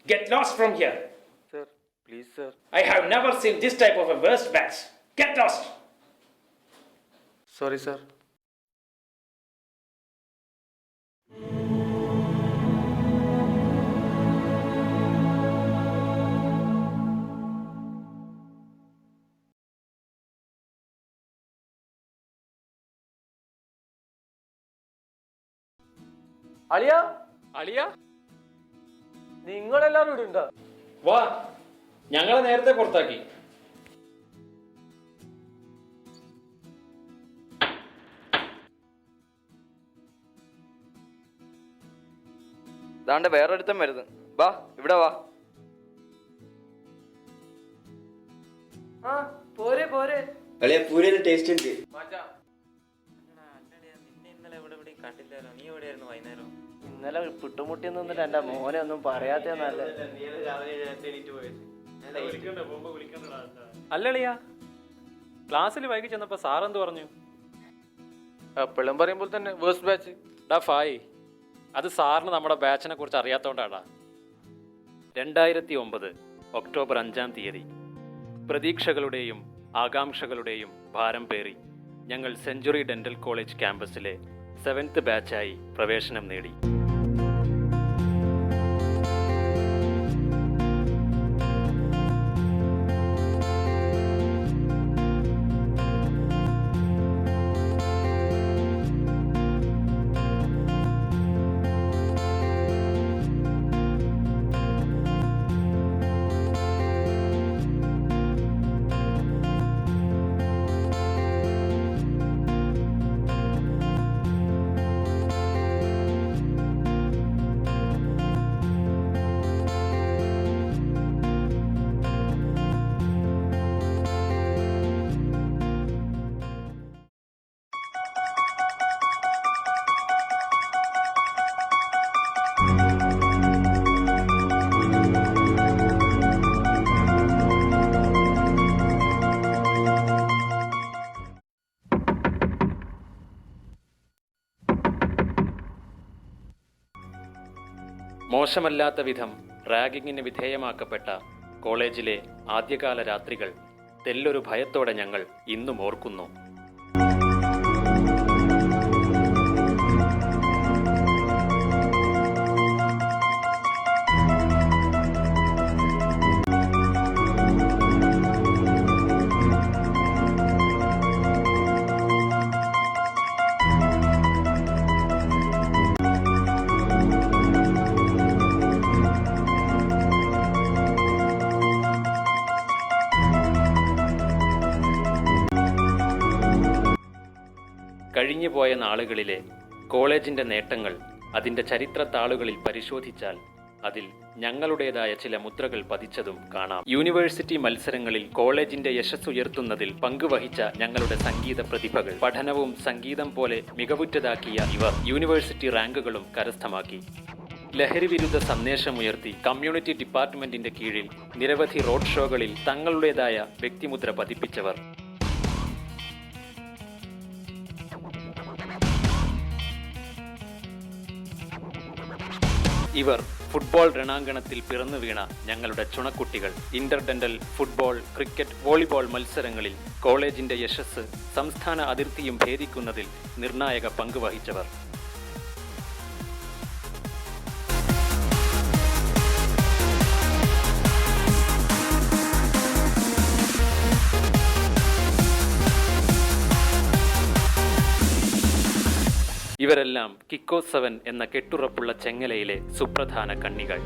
Get lost from here. Sir, please, sir. I have never seen this type of a worst batch. Get lost. Sorry, sir. അളിയ അളിയ നിങ്ങളെല്ലാരും ഇവിടെ ഉണ്ടോ? വാ, ഞങ്ങളെ നേരത്തെ പുറത്താക്കി. ദാണ്ടെ വേറൊരുത്തം വരുന്നു. വാ, ഇവിടെ വാ. ആ പോരെ പോരെ. അളിയ പൂരിന്റെ ടേസ്റ്റ് ഉണ്ട്. ഇന്നലെ പുട്ടുമുട്ടി നിന്നിട്ട് എന്റെ മോനെ ഒന്നും പറയാത്ത നല്ല. അല്ലളിയാ, ക്ലാസ്സിൽ വൈകി ചെന്നപ്പോ സാറെന്ത് പറഞ്ഞു? എപ്പോഴും പറയുമ്പോൾ തന്നെ വേഴ്സ്റ്റ് ബാച്ച്. ഡാ ഫായ്, അത് സാറിന് നമ്മുടെ ബാച്ചിനെ കുറിച്ച് അറിയാത്തോണ്ടാടാ. 2009 ഒക്ടോബർ 5 തീയതി പ്രതീക്ഷകളുടെയും ആകാംക്ഷകളുടെയും ഭാരം പേറി ഞങ്ങൾ സെഞ്ചുറി ഡെന്റൽ കോളേജ് ക്യാമ്പസിലെ 7th ബാച്ചായി പ്രവേശനം നേടി. മോശമല്ലാത്ത വിധം റാഗിങ്ങിന് വിധേയമാക്കപ്പെട്ട കോളേജിലെ ആദ്യകാല രാത്രികൾ തെല്ലൊരു ഭയത്തോടെ ഞങ്ങൾ ഇന്നും ഓർക്കുന്നു. കഴിഞ്ഞുപോയ നാളുകളിലെ കോളേജിൻ്റെ നേട്ടങ്ങൾ അതിൻ്റെ ചരിത്രത്താളുകളിൽ പരിശോധിച്ചാൽ അതിൽ ഞങ്ങളുടേതായ ചില മുദ്രകൾ പതിച്ചതും കാണാം. യൂണിവേഴ്സിറ്റി മത്സരങ്ങളിൽ കോളേജിന്റെ യശസ്സുയർത്തുന്നതിൽ പങ്കുവഹിച്ച ഞങ്ങളുടെ സംഗീത പ്രതിഭകൾ പഠനവും സംഗീതം പോലെ മികവുറ്റതാക്കിയ ഇവർ യൂണിവേഴ്സിറ്റി റാങ്കുകളും കരസ്ഥമാക്കി. ലഹരിവിരുദ്ധ സന്ദേശമുയർത്തി കമ്മ്യൂണിറ്റി ഡിപ്പാർട്ട്മെന്റിന്റെ കീഴിൽ നിരവധി റോഡ് ഷോകളിൽ തങ്ങളുടേതായ വ്യക്തിമുദ്ര പതിപ്പിച്ചവർ. ഇവർ ഫുട്ബോൾ രണാങ്കണത്തിൽ പിറന്നു വീണ ഞങ്ങളുടെ ചുണക്കുട്ടികൾ. ഇന്റർഡെന്റൽ ഫുട്ബോൾ, ക്രിക്കറ്റ്, വോളിബോൾ മത്സരങ്ങളിൽ കോളേജിന്റെ യശസ് സംസ്ഥാന അതിർത്തിയും ഭേദിക്കുന്നതിൽ നിർണായക പങ്കുവഹിച്ചവർ. ഇവരെല്ലാം കിക്കോ 7 എന്ന കെട്ടുറപ്പുള്ള ചെങ്ങലയിലെ സുപ്രധാന കണ്ണികൾ.